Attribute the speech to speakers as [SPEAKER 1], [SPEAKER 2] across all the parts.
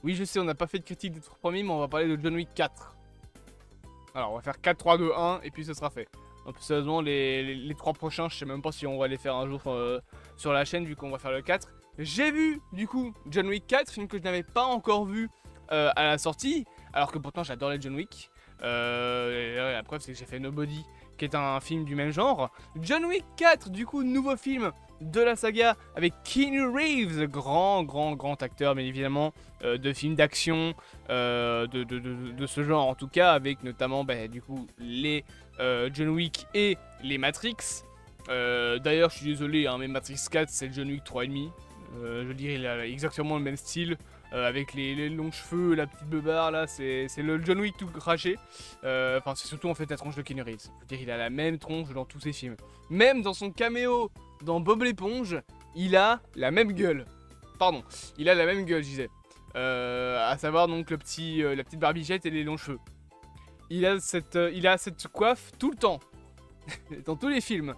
[SPEAKER 1] Oui, je sais, on n'a pas fait de critique des 3 premiers, mais on va parler de John Wick 4. Alors, on va faire 4, 3, 2, 1, et puis ce sera fait. Donc, sérieusement, les 3 prochains, je sais même pas si on va les faire un jour sur la chaîne, vu qu'on va faire le 4. J'ai vu, du coup, John Wick 4, film que je n'avais pas encore vu à la sortie, alors que pourtant j'adorais John Wick. La preuve, c'est que j'ai fait Nobody, qui est un film du même genre. John Wick 4, du coup, nouveau film de la saga avec Keanu Reeves, grand acteur, bien évidemment, de films d'action, de ce genre en tout cas, avec notamment, du coup, les John Wick et les Matrix. D'ailleurs, je suis désolé, hein, mais Matrix 4, c'est le John Wick 3,5. Je dirais, il a exactement le même style. Avec les longs cheveux, la petite beubare là, c'est le John Wick tout craché. Enfin, c'est surtout en fait la tronche de Keanu Reeves. Je veux dire, il a la même tronche dans tous ses films. Même dans son caméo dans Bob l'éponge, il a la même gueule. Pardon, il a la même gueule, je disais. À savoir donc la petite barbichette et les longs cheveux. Il a cette coiffe tout le temps, dans tous les films.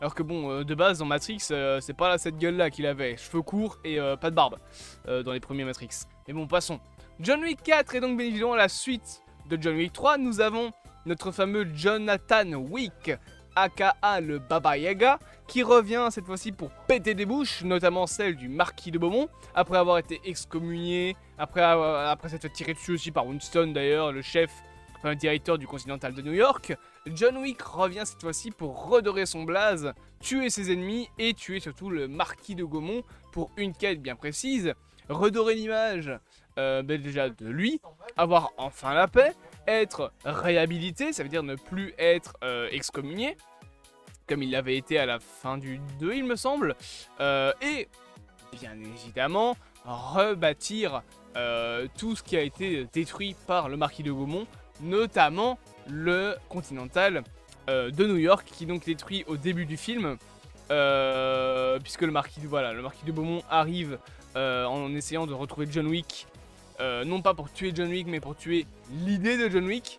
[SPEAKER 1] Alors que bon, de base dans Matrix, c'est pas là cette gueule là qu'il avait, cheveux courts et pas de barbe dans les premiers Matrix. Mais bon, passons. John Wick 4 est donc bien évidemment la suite de John Wick 3. Nous avons notre fameux Jonathan Wick, aka le Baba Yaga, qui revient cette fois-ci pour péter des bouches, notamment celle du Marquis de Beaumont, après avoir été excommunié, après s'être fait tirer dessus aussi par Winston d'ailleurs, le chef, enfin le directeur du Continental de New York. John Wick revient cette fois-ci pour redorer son blaze, tuer ses ennemis et tuer surtout le Marquis de Gaumont pour une quête bien précise. Redorer l'image déjà de lui, avoir enfin la paix, être réhabilité, ça veut dire ne plus être excommunié, comme il l'avait été à la fin du 2 il me semble, et bien évidemment rebâtir tout ce qui a été détruit par le Marquis de Gaumont, notamment le Continental de New York, qui est donc détruit au début du film, puisque le Marquis de Beaumont arrive en essayant de retrouver John Wick, non pas pour tuer John Wick, mais pour tuer l'idée de John Wick,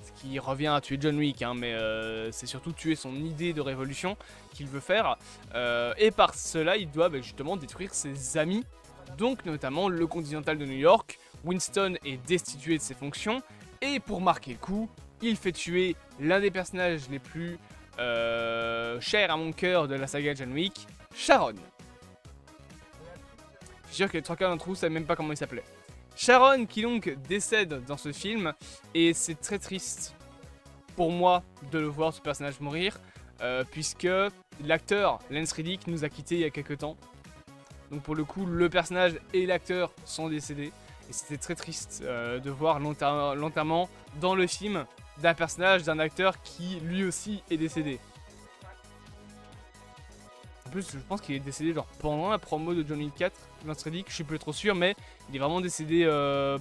[SPEAKER 1] ce qui revient à tuer John Wick, hein, mais c'est surtout tuer son idée de révolution qu'il veut faire, et par cela il doit justement détruire ses amis, donc notamment le Continental de New York. Winston est destitué de ses fonctions, et pour marquer le coup, il fait tuer l'un des personnages les plus chers à mon cœur de la saga John Wick, Sharon. Je suis sûr que les 3 quarts d'entre vous ne savent même pas comment il s'appelait. Sharon qui donc décède dans ce film, et c'est très triste pour moi de le voir ce personnage mourir, puisque l'acteur Lance Reddick nous a quittés il y a quelques temps. Donc pour le coup, le personnage et l'acteur sont décédés. Et c'était très triste de voir l'enterrement dans le film d'un personnage, d'un acteur qui lui aussi est décédé. En plus, je pense qu'il est décédé genre pendant la promo de John Wick 4, Lance Reddick, je suis plus trop sûr, mais il est vraiment décédé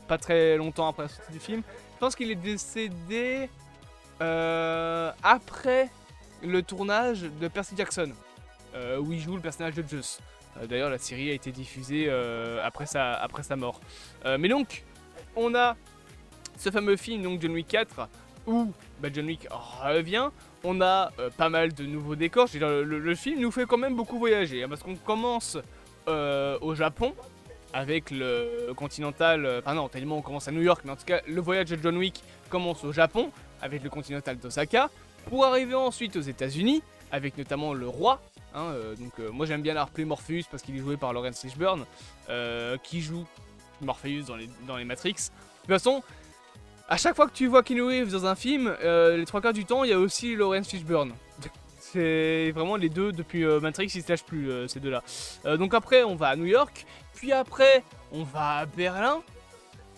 [SPEAKER 1] pas très longtemps après la sortie du film. Je pense qu'il est décédé après le tournage de Percy Jackson, où il joue le personnage de Zeus. D'ailleurs, la série a été diffusée après sa mort. Mais donc, on a ce fameux film, donc John Wick 4, où John Wick revient. On a pas mal de nouveaux décors. Je veux dire, le film nous fait quand même beaucoup voyager, hein, parce qu'on commence au Japon, avec le Continental. Enfin non, tellement on commence à New York, mais en tout cas, le voyage de John Wick commence au Japon, avec le Continental d'Osaka, pour arriver ensuite aux États-Unis, avec notamment le roi. Hein, moi j'aime bien l'appeler Morpheus parce qu'il est joué par Laurence Fishburne, qui joue Morpheus dans les Matrix. De toute façon, à chaque fois que tu vois Keanu Reeves dans un film, les 3 quarts du temps, il y a aussi Laurence Fishburne. C'est vraiment les deux, depuis Matrix, ils se lâchent plus, ces deux-là. Donc après, on va à New York, puis après, on va à Berlin,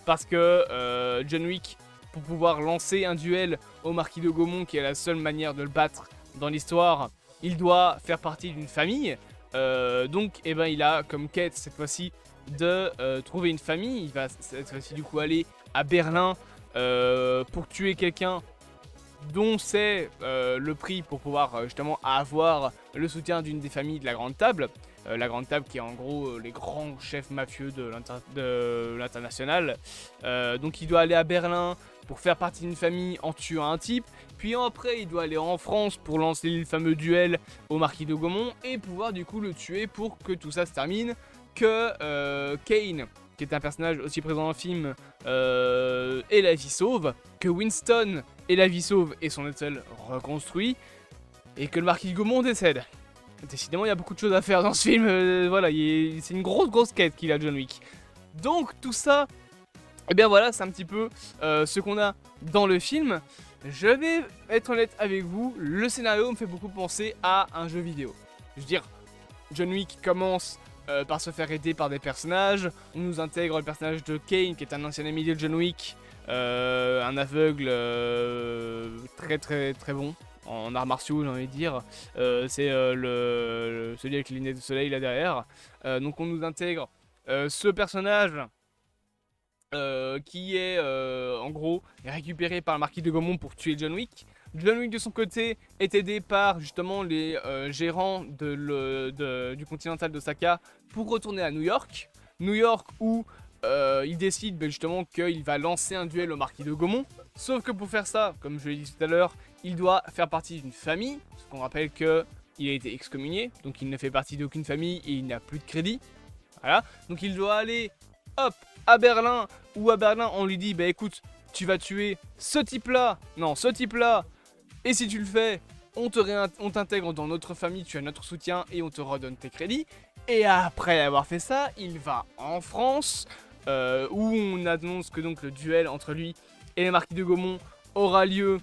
[SPEAKER 1] parce que John Wick, pour pouvoir lancer un duel au Marquis de Gaumont, qui est la seule manière de le battre dans l'histoire, il doit faire partie d'une famille. Donc, il a comme quête cette fois-ci de trouver une famille. Il va cette fois-ci du coup aller à Berlin pour tuer quelqu'un dont c'est le prix pour pouvoir justement avoir le soutien d'une des familles de la Grande Table. La Grande Table qui est en gros les grands chefs mafieux de l'international. Donc il doit aller à Berlin pour faire partie d'une famille en tuant un type. Puis après il doit aller en France pour lancer le fameux duel au Marquis de Gaumont et pouvoir du coup le tuer pour que tout ça se termine. Que Kane qui est un personnage aussi présent dans le film, ait la vie sauve, que Winston ait la vie sauve et son hôtel reconstruit, et que le marquis de Gaumont décède. Décidément, il y a beaucoup de choses à faire dans ce film, voilà, c'est une grosse quête qu'il a, John Wick. Donc tout ça, et bien voilà, c'est un petit peu ce qu'on a dans le film. Je vais être honnête avec vous, le scénario me fait beaucoup penser à un jeu vidéo. Je veux dire, John Wick commence par se faire aider par des personnages. On nous intègre le personnage de Kane, qui est un ancien ami de John Wick, un aveugle très bon en arts martiaux, j'ai envie de dire. C'est celui avec les lunettes de soleil là derrière. Donc on nous intègre ce personnage qui est en gros récupéré par le marquis de Gaumont pour tuer John Wick. John Wick de son côté est aidé par justement les gérants du Continental d'Osaka pour retourner à New York. New York où il décide justement qu'il va lancer un duel au marquis de Gaumont. Sauf que pour faire ça, comme je l'ai dit tout à l'heure, il doit faire partie d'une famille. Parce qu'on rappelle qu'il a été excommunié, donc il ne fait partie d'aucune famille et il n'a plus de crédit. Voilà, donc il doit aller, hop, à Berlin, où à Berlin on lui dit, bah écoute, tu vas tuer ce type-là, et si tu le fais, on t'intègre dans notre famille, tu as notre soutien et on te redonne tes crédits. Et après avoir fait ça, il va en France, où on annonce que donc le duel entre lui et le marquis de Gaumont aura lieu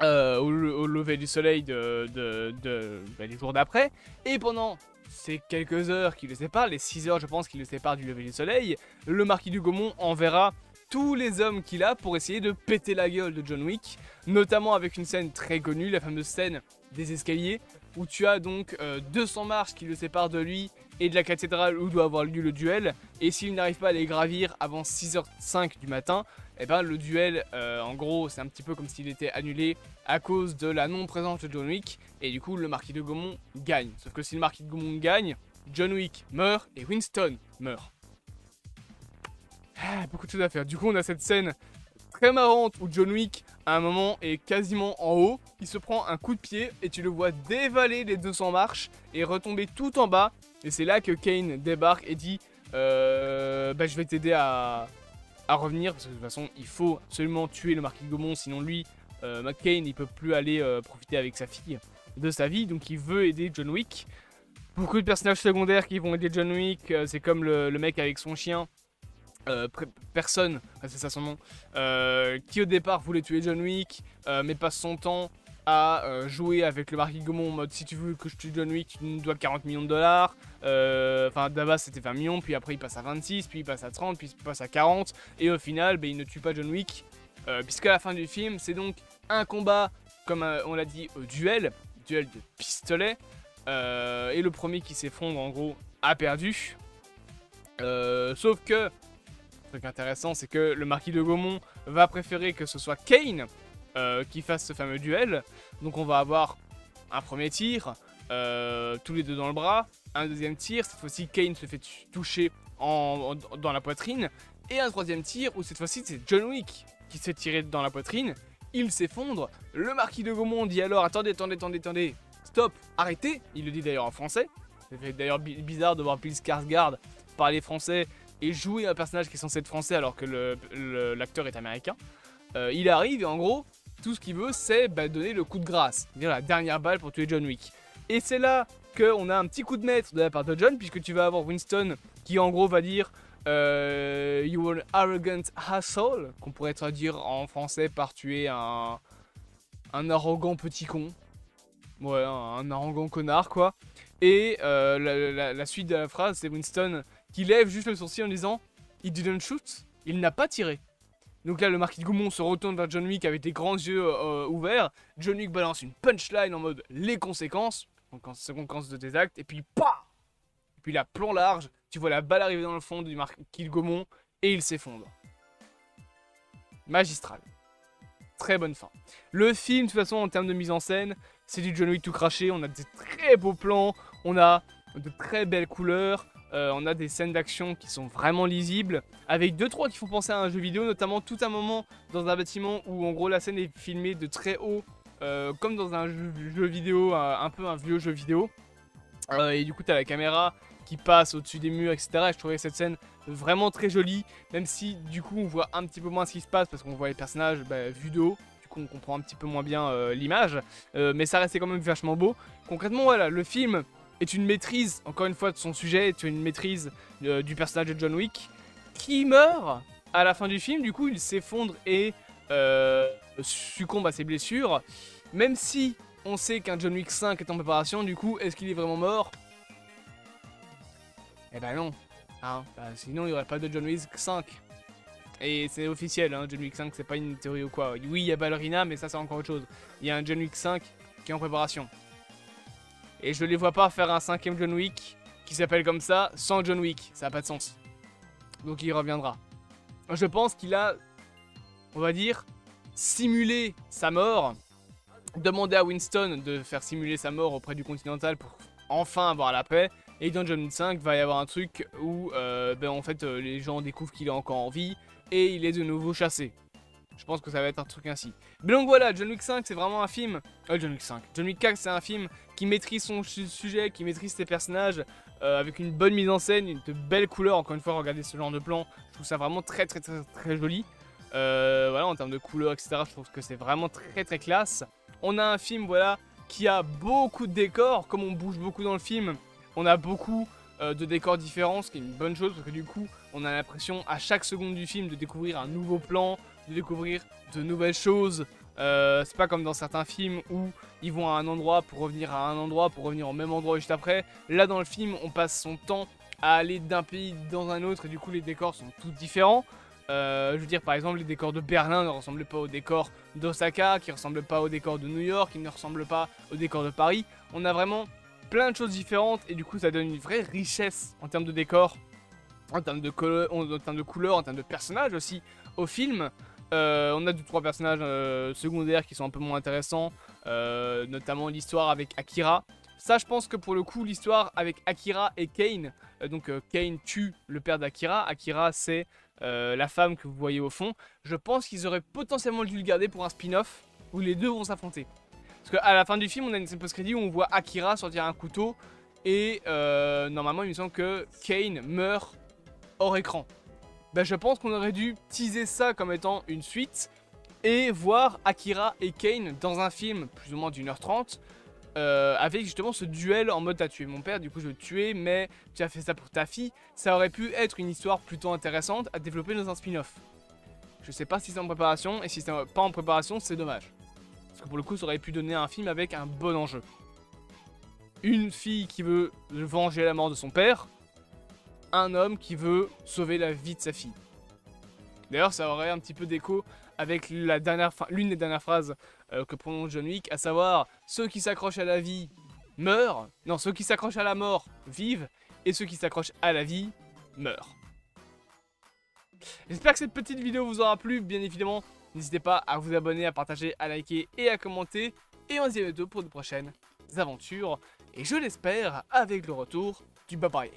[SPEAKER 1] au lever du soleil les jours d'après. Et pendant ces quelques heures qui le séparent, les 6 heures je pense qui le séparent du lever du soleil, le marquis de Gaumont enverra tous les hommes qu'il a pour essayer de péter la gueule de John Wick, notamment avec une scène très connue, la fameuse scène des escaliers, où tu as donc 200 marches qui le séparent de lui et de la cathédrale où doit avoir lieu le duel, et s'il n'arrive pas à les gravir avant 6h05 du matin, et ben le duel, en gros, c'est un petit peu comme s'il était annulé à cause de la non-présence de John Wick, et du coup le marquis de Gaumont gagne. Sauf que si le marquis de Gaumont gagne, John Wick meurt et Winston meurt. Beaucoup de choses à faire. Du coup, on a cette scène très marrante où John Wick, à un moment, est quasiment en haut. Il se prend un coup de pied et tu le vois dévaler les 200 marches et retomber tout en bas. Et c'est là que Kane débarque et dit je vais t'aider à revenir. Parce que de toute façon, il faut absolument tuer le marquis de Gaumont. Sinon, lui, Kane, il peut plus aller profiter avec sa fille de sa vie. Donc, il veut aider John Wick. Beaucoup de personnages secondaires qui vont aider John Wick. C'est comme le mec avec son chien. Personne, c'est ça son nom, qui au départ voulait tuer John Wick, mais passe son temps à jouer avec le marquis de Gaumont en mode si tu veux que je tue John Wick, tu me dois 40 millions de dollars. Enfin, d'abord c'était 20 millions, puis après il passe à 26, puis il passe à 30, puis il passe à 40, et au final, il ne tue pas John Wick, puisqu'à la fin du film, c'est donc un combat, comme on l'a dit, duel de pistolet, et le premier qui s'effondre en gros a perdu. Sauf que le truc intéressant, c'est que le marquis de Gaumont va préférer que ce soit Kane qui fasse ce fameux duel. Donc on va avoir un premier tir, tous les deux dans le bras, un deuxième tir, cette fois-ci Kane se fait toucher dans la poitrine, et un troisième tir où cette fois-ci c'est John Wick qui se fait tirer dans la poitrine, il s'effondre, le marquis de Gaumont dit alors attendez, stop, arrêtez, il le dit d'ailleurs en français, c'est d'ailleurs bizarre de voir Bill Skarsgård parler français et jouer un personnage qui est censé être français alors que l'acteur est américain. Il arrive et en gros, tout ce qu'il veut c'est donner le coup de grâce, dire la dernière balle pour tuer John Wick. Et c'est là qu'on a un petit coup de maître de la part de John, puisque tu vas avoir Winston qui en gros va dire You are an arrogant asshole, qu'on pourrait traduire en français par tuer un arrogant petit con. Ouais, un arrogant connard quoi. Et la suite de la phrase c'est Winston qui lève juste le sourcil en disant He didn't shoot, il n'a pas tiré. Donc là le marquis de Gaumont se retourne vers John Wick avec des grands yeux ouverts. John Wick balance une punchline en mode les conséquences de tes actes, et puis PAH. Et puis là plan large, tu vois la balle arriver dans le fond du marquis de Gaumont et il s'effondre. Magistral. Très bonne fin. Le film de toute façon en termes de mise en scène, c'est du John Wick tout craché, on a des très beaux plans, on a de très belles couleurs. On a des scènes d'action qui sont vraiment lisibles, avec 2-3 qui font penser à un jeu vidéo, notamment tout un moment dans un bâtiment où en gros la scène est filmée de très haut, comme dans un jeu vidéo, un peu un vieux jeu vidéo. Et du coup t'as la caméra qui passe au-dessus des murs, etc. Et je trouvais cette scène vraiment très joli, même si du coup on voit un petit peu moins ce qui se passe parce qu'on voit les personnages vus de haut, du coup on comprend un petit peu moins bien l'image, mais ça restait quand même vachement beau. Concrètement voilà, le film est une maîtrise, encore une fois, de son sujet, est une maîtrise du personnage de John Wick, qui meurt à la fin du film, du coup il s'effondre et succombe à ses blessures, même si on sait qu'un John Wick 5 est en préparation, du coup est-ce qu'il est vraiment mort? Eh ben non. Hein, sinon il n'y aurait pas de John Wick 5. Et c'est officiel, hein, John Wick 5 c'est pas une théorie ou quoi. Oui il y a Ballerina mais ça c'est encore autre chose. Il y a un John Wick 5 qui est en préparation. Et je les vois pas faire un 5ème John Wick qui s'appelle comme ça sans John Wick. Ça n'a pas de sens. Donc il reviendra. Je pense qu'il a, on va dire, simulé sa mort. Demandé à Winston de faire simuler sa mort auprès du Continental pour enfin avoir la paix. Et dans John Wick 5, va y avoir un truc où en fait, les gens découvrent qu'il est encore en vie et il est de nouveau chassé. Je pense que ça va être un truc ainsi. Mais donc voilà, John Wick 5 c'est vraiment un film... John Wick 5. John Wick 4 c'est un film qui maîtrise son sujet, qui maîtrise ses personnages, avec une bonne mise en scène, de belles couleurs. Encore une fois, regardez ce genre de plan, je trouve ça vraiment très joli. Voilà, en termes de couleurs, etc. Je trouve que c'est vraiment très classe. On a un film, voilà, qui a beaucoup de décors, comme on bouge beaucoup dans le film. On a beaucoup de décors différents, ce qui est une bonne chose parce que du coup, on a l'impression à chaque seconde du film de découvrir un nouveau plan, de découvrir de nouvelles choses. C'est pas comme dans certains films où ils vont à un endroit pour revenir à un endroit, pour revenir au même endroit juste après. Là, dans le film, on passe son temps à aller d'un pays dans un autre et du coup, les décors sont tous différents. Je veux dire, par exemple, les décors de Berlin ne ressemblent pas aux décors d'Osaka, qui ne ressemblent pas aux décors de New York, qui ne ressemblent pas aux décors de Paris. On a vraiment plein de choses différentes et du coup ça donne une vraie richesse en termes de décors, en termes de couleurs, en termes de personnages aussi au film. On a 2-3 personnages secondaires qui sont un peu moins intéressants, notamment l'histoire avec Akira. Ça je pense que pour le coup l'histoire avec Akira et Kane, Kane tue le père d'Akira, Akira c'est la femme que vous voyez au fond. Je pense qu'ils auraient potentiellement dû le garder pour un spin-off où les deux vont s'affronter. Parce qu'à la fin du film, on a une scène post-crédit où on voit Akira sortir un couteau et normalement, il me semble que Kane meurt hors écran. Je pense qu'on aurait dû teaser ça comme étant une suite et voir Akira et Kane dans un film plus ou moins d'1h30 avec justement ce duel en mode t'as tué mon père, du coup je veux te tuer, mais tu as fait ça pour ta fille. Ça aurait pu être une histoire plutôt intéressante à développer dans un spin-off. Je sais pas si c'est en préparation et si c'est pas en préparation, c'est dommage. Parce que pour le coup, ça aurait pu donner un film avec un bon enjeu. Une fille qui veut venger la mort de son père. Un homme qui veut sauver la vie de sa fille. D'ailleurs, ça aurait un petit peu d'écho avec l'une des dernières phrases que prononce John Wick, à savoir ceux qui s'accrochent à la vie meurent. Non, ceux qui s'accrochent à la mort vivent. Et ceux qui s'accrochent à la vie meurent. J'espère que cette petite vidéo vous aura plu, bien évidemment. N'hésitez pas à vous abonner, à partager, à liker et à commenter. Et on se dit à bientôt pour de prochaines aventures. Et je l'espère avec le retour du Baba Yaga.